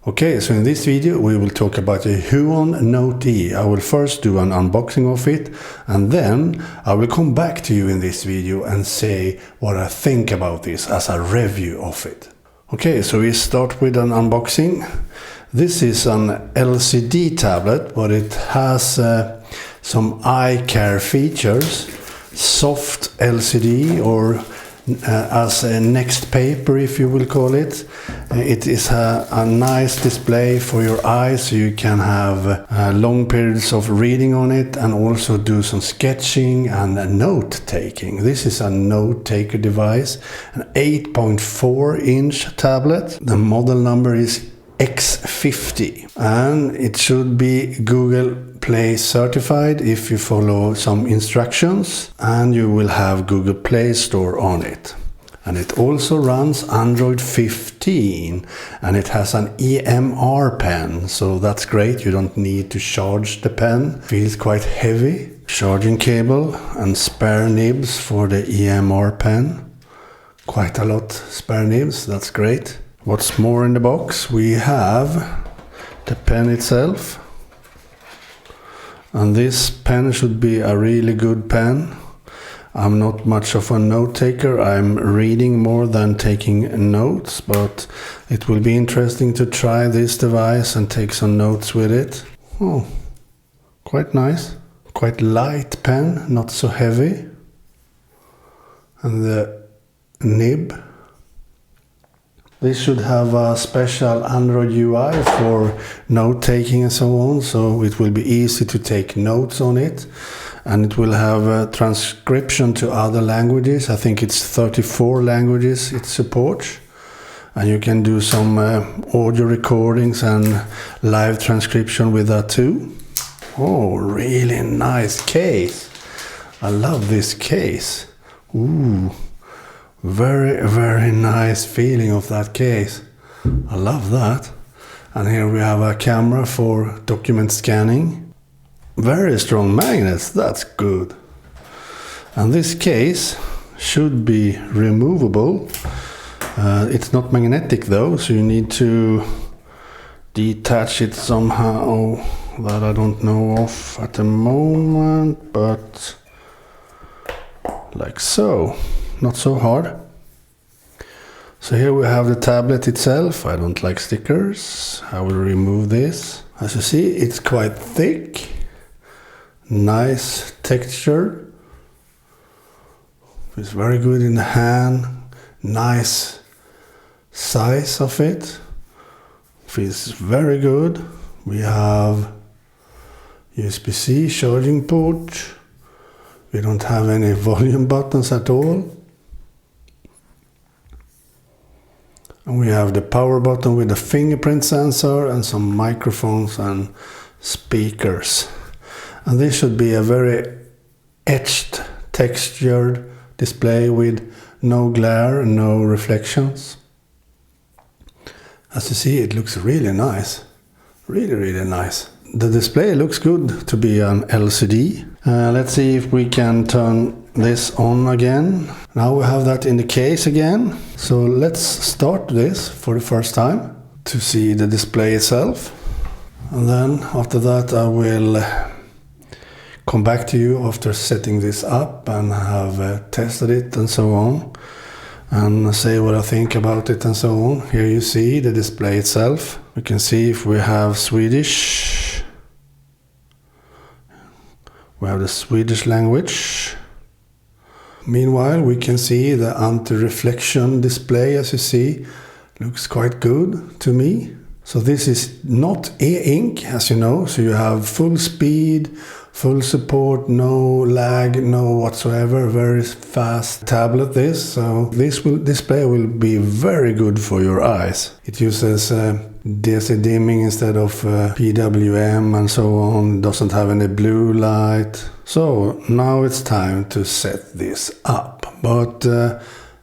Okay, so in this video we will talk about the Huion Note E. I will first do an unboxing of it, and then I will come back to you in this video and say what I think about this as a review of it. Okay, so we start with an unboxing. This is an LCD tablet, but it has some eye care features. Soft LCD, or as a next paper, if you will call it. It is a nice display for your eyes, so you can have long periods of reading on it and also do some sketching and note taking. This is a note taker device, an 8.4-inch tablet. The model number is X50, and it should be Google Play certified if you follow some instructions, and you will have Google Play Store on it. And it also runs Android 15, and it has an EMR pen, so that's great. You don't need to charge the pen. Feels quite heavy. Charging cable and spare nibs for the EMR pen. Quite a lot spare nibs, that's great. What's more in the box? We have the pen itself. And this pen should be a really good pen. I'm not much of a note taker. I'm reading more than taking notes, but it will be interesting to try this device and take some notes with it. Oh, quite nice. Quite light pen, not so heavy. And the nib. This should have a special Android UI for note-taking and so on, so it will be easy to take notes on it. And it will have a transcription to other languages. I think it's 34 languages it supports. And you can do some audio recordings and live transcription with that too. Oh, really nice case. I love this case. Ooh. Very, very nice feeling of that case. I love that. And here we have a camera for document scanning. Very strong magnets, that's good. And this case should be removable. It's not magnetic though, so you need to detach it somehow that I don't know of at the moment, but like so. Not so hard. So here we have the tablet itself. I don't like stickers. I will remove this. As you see, it's quite thick. Nice texture. It's very good in the hand. Nice size of it. Feels very good. We have USB-C charging port. We don't have any volume buttons at all. And we have the power button with a fingerprint sensor and some microphones and speakers. And this should be a very etched, textured display with no glare, no reflections. As you see, it looks really nice. Really, really nice. The display looks good to be an LCD. Let's see if we can turn this on again. Now we have that in the case again. So let's start this for the first time to see the display itself. And then after that I will come back to you after setting this up and have tested it and so on. And say what I think about it and so on. Here you see the display itself. We can see if we have Swedish. We have the Swedish language. Meanwhile, we can see the anti-reflection display, as you see. Looks quite good to me. So this is not e-ink, as you know, so you have full speed, full support, no lag, no whatsoever, very fast tablet this. So this display will be very good for your eyes. It uses DC dimming instead of PWM and so on, doesn't have any blue light. So now it's time to set this up. But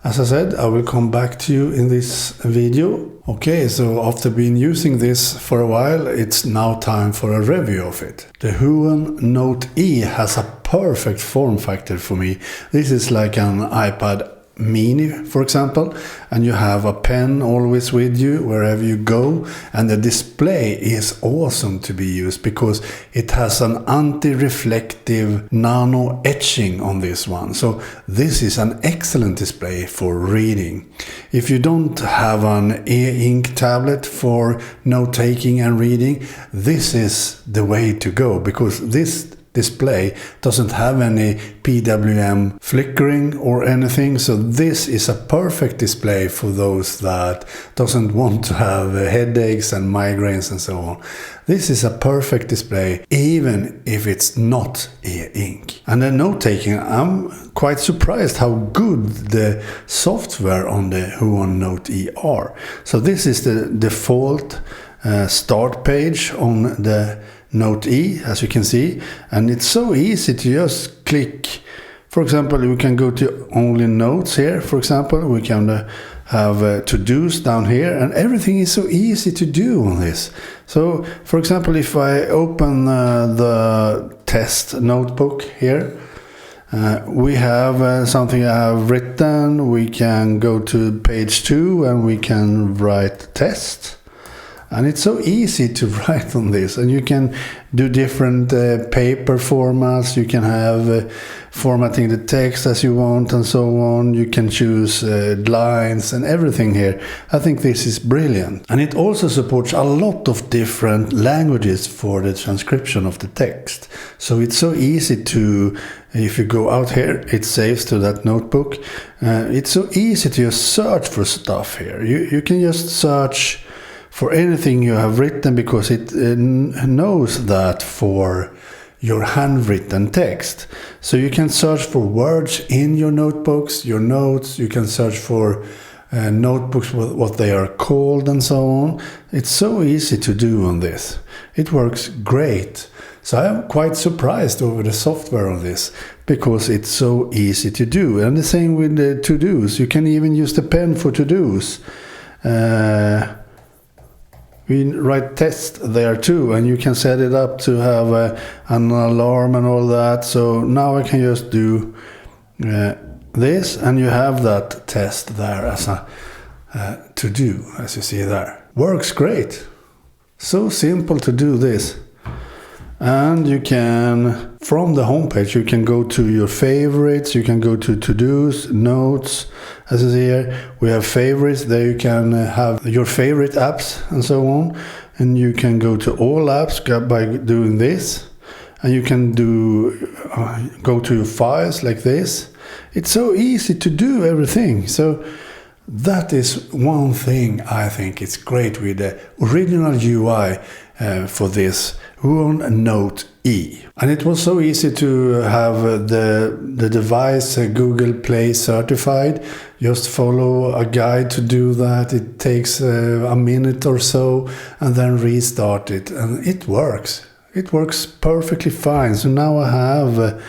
as I said, I will come back to you in this video. Okay, so after being using this for a while, it's now time for a review of it. The Huion Note E has a perfect form factor for me. This is like an iPad Mini, for example, and you have a pen always with you wherever you go, and the display is awesome to be used because it has an anti-reflective nano etching on this one. So this is an excellent display for reading. If you don't have an e-ink tablet for note-taking and reading, this is the way to go, because this display doesn't have any PWM flickering or anything, so this is a perfect display for those that doesn't want to have headaches and migraines and so on. This is a perfect display even if it's not e-ink. And then note-taking, I'm quite surprised how good the software on the Huion Note E are. So this is the default start page on the Note E, as you can see, and it's so easy to just click. For example, we can go to only notes here. For example, we can have to-dos down here, and everything is so easy to do on this. So, for example, if I open the test notebook here, we have something I have written. We can go to page 2 and we can write test. And it's so easy to write on this, and you can do different paper formats. You can have formatting the text as you want and so on. You can choose lines and everything here. I think this is brilliant. And it also supports a lot of different languages for the transcription of the text. So it's so easy to, if you go out here, it saves to that notebook. It's so easy to just search for stuff here. You can just search for anything you have written, because it knows that for your handwritten text. So you can search for words in your notebooks, your notes. You can search for notebooks, what they are called and so on. It's so easy to do on this. It works great. So I am quite surprised over the software on this, because it's so easy to do. And the same with the to-dos. You can even use the pen for to-dos. We write test there too, and you can set it up to have an alarm and all that. So now I can just do this, and you have that test there as a to do, as you see there. Works great. So simple to do this. And you can, from the homepage, you can go to your favorites, you can go to to-dos, notes, as you see here, we have favorites, there you can have your favorite apps and so on, and you can go to all apps by doing this, and you can do go to your files like this. It's so easy to do everything. So that is one thing I think it's great with the original UI for this Huion Note E. And it was so easy to have the device Google Play certified. Just follow a guide to do that. It takes a minute or so, and then restart it, and it works. It works perfectly fine. So now I have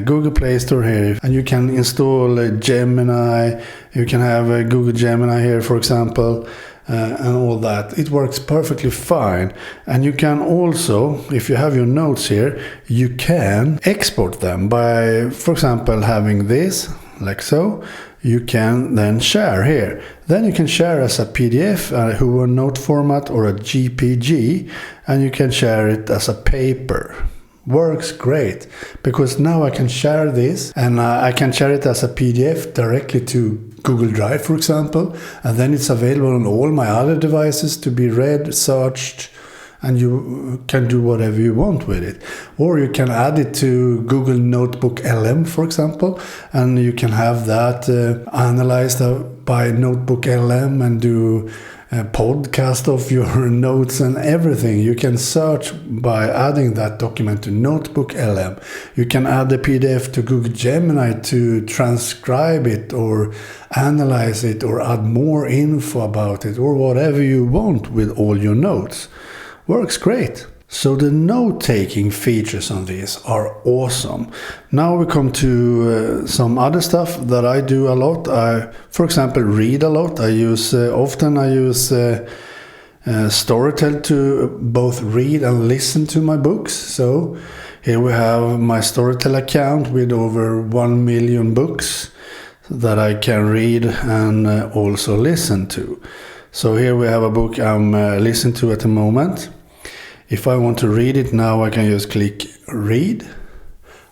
Google Play Store here, and you can install Gemini. You can have Google Gemini here, for example, and all that. It works perfectly fine. And you can also, if you have your notes here, you can export them by, for example, having this like so. You can then share here. Then you can share as a PDF, a Huion Note format, or a JPG, and you can share it as a paper. Works great, because now I can share this, and I can share it as a PDF directly to Google Drive, for example, and then it's available on all my other devices to be read, searched, and you can do whatever you want with it. Or you can add it to Google Notebook LM, for example, and you can have that analyzed by Notebook LM and do a podcast of your notes and everything. You can search by adding that document to Notebook LM. You can add the PDF to Google Gemini to transcribe it or analyze it or add more info about it or whatever you want with all your notes. Works great. So the note-taking features on this are awesome. Now we come to some other stuff that I do a lot. I, for example, read a lot. I use often Storytel to both read and listen to my books. So here we have my Storytel account with over 1 million books. that I can read and also listen to. So here we have a book I'm listening to at the moment. If I want to read it now, I can just click read,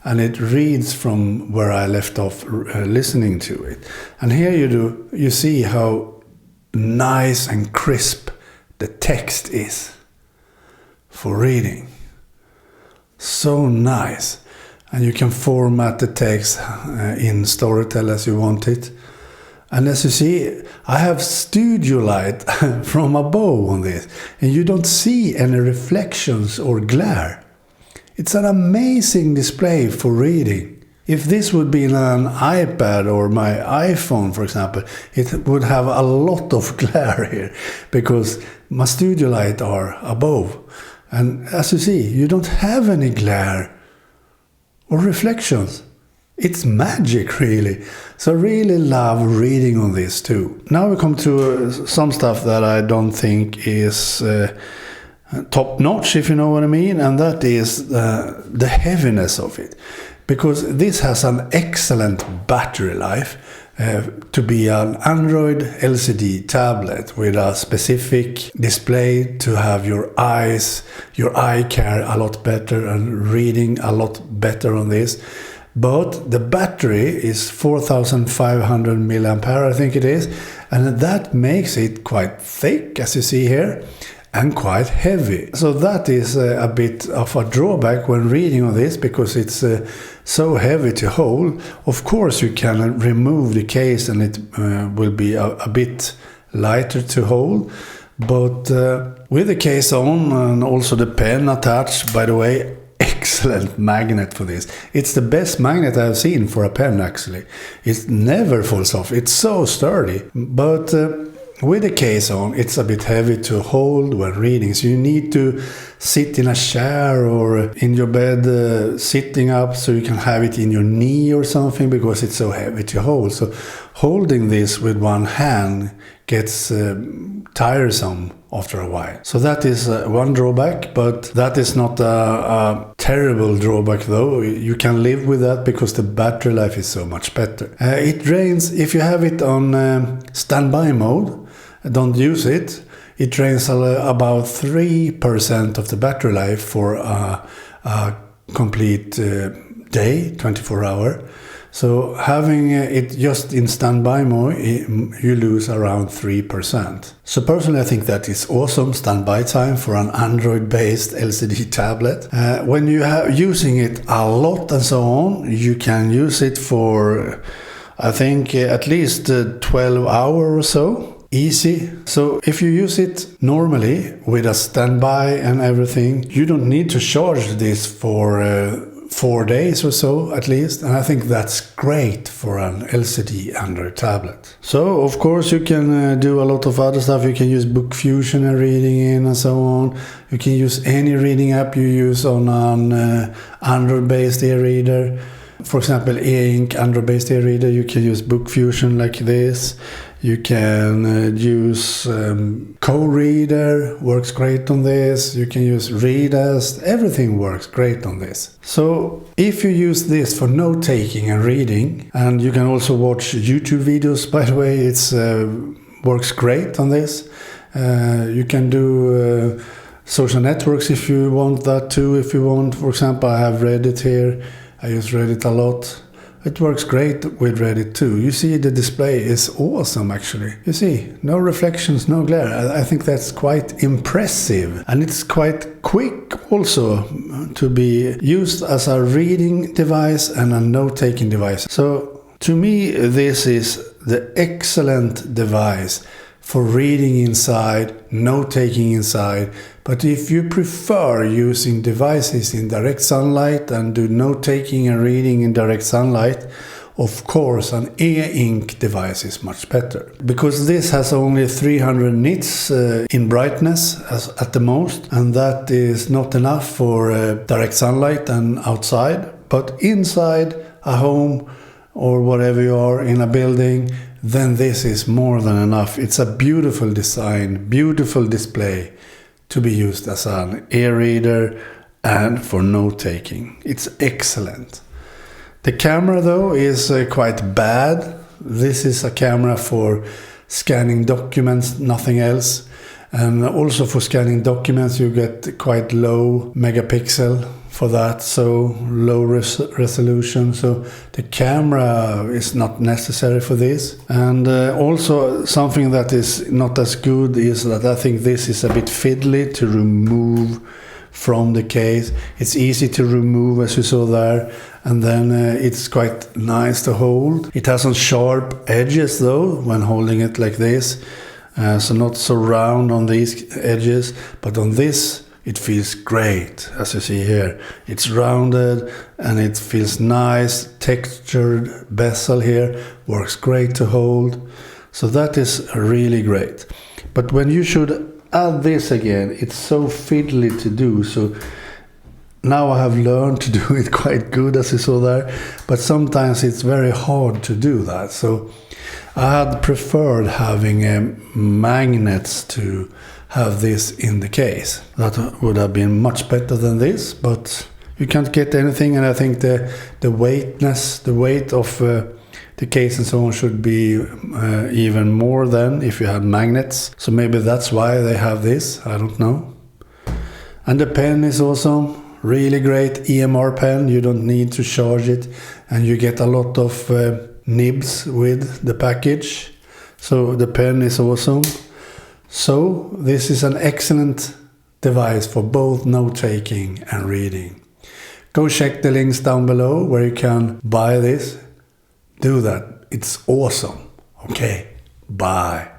and it reads from where I left off listening to it. And here you see how nice and crisp the text is for reading. So nice. And you can format the text in Storytel as you want it. And as you see, I have studio light from above on this, and you don't see any reflections or glare. It's an amazing display for reading. If this would be in an iPad or my iPhone, for example, it would have a lot of glare here, because my studio light are above. And as you see, you don't have any glare or reflections. It's magic, really. So I really love reading on this too. Now we come to some stuff that I don't think is top notch, if you know what I mean, and that is the heaviness of it. Because this has an excellent battery life to be an Android LCD tablet with a specific display to have your eye care a lot better and reading a lot better on this. But the battery is 4,500 milliampere, I think it is, and that makes it quite thick, as you see here, and quite heavy. So that is a bit of a drawback when reading on this, because it's so heavy to hold. Of course, you can remove the case and it will be a bit lighter to hold. But with the case on and also the pen attached, by the way, excellent magnet for this. It's the best magnet I've seen for a pen, actually. It never falls off. It's so sturdy. But with the case on, it's a bit heavy to hold when reading. So you need to sit in a chair or in your bed sitting up, so you can have it in your knee or something, because it's so heavy to hold. So holding this with one hand gets tiresome after a while. So that is one drawback, but that is not a terrible drawback though. You can live with that because the battery life is so much better. It drains, if you have it on standby mode, don't use it, it drains about 3% of the battery life for a complete day, 24 hour. So having it just in standby mode, you lose around 3%. So personally, I think that is awesome standby time for an Android-based LCD tablet. When you are using it a lot and so on, you can use it for, I think, at least 12 hours or so. Easy. So if you use it normally with a standby and everything, you don't need to charge this for 4 days or so at least, and I think that's great for an LCD Android tablet. So of course you can do a lot of other stuff. You can use Book Fusion and reading in and so on. You can use any reading app you use on an Android-based e-reader. For example, e-ink Android-based e-reader, you can use Book Fusion like this. You can use Co-Reader, works great on this. You can use Readest, everything works great on this. So if you use this for note-taking and reading, and you can also watch YouTube videos, by the way, it's works great on this. You can do social networks if you want that too. If you want, for example, I have Reddit here. I use Reddit a lot. It works great with Reddit too. You see the display is awesome actually. You see, no reflections, no glare. I think that's quite impressive. And it's quite quick also to be used as a reading device and a note-taking device. So to me, this is the excellent device for reading inside, note-taking inside. But if you prefer using devices in direct sunlight and do note-taking and reading in direct sunlight, of course an e-ink device is much better. Because this has only 300 nits in brightness at the most, and that is not enough for direct sunlight and outside. But inside a home or whatever you are in a building, then this is more than enough. It's a beautiful design, beautiful display to be used as an e-reader and for note-taking. It's excellent. The camera though is quite bad. This is a camera for scanning documents, nothing else. And also for scanning documents you get quite low megapixel for that, so low resolution, so the camera is not necessary for this. And also something that is not as good is that I think this is a bit fiddly to remove from the case. It's easy to remove, as you saw there, and then it's quite nice to hold. It has some sharp edges though when holding it like this, so not so round on these edges, but on this it feels great. As you see here, it's rounded and it feels nice. Textured bezel here works great to hold, so that is really great. But when you should add this again, it's so fiddly to do, so now I have learned to do it quite good, as you saw there, but sometimes it's very hard to do that. So I had preferred having magnets to have this in the case. That would have been much better than this, but you can't get anything, and I think the weight of the case and so on should be even more than if you had magnets. So maybe that's why they have this, I don't know. And the pen is awesome. Really great EMR pen, you don't need to charge it, and you get a lot of nibs with the package. So the pen is awesome. So this is an excellent device for both note-taking and reading. Go check the links down below where you can buy this. Do that, it's awesome. Okay, bye.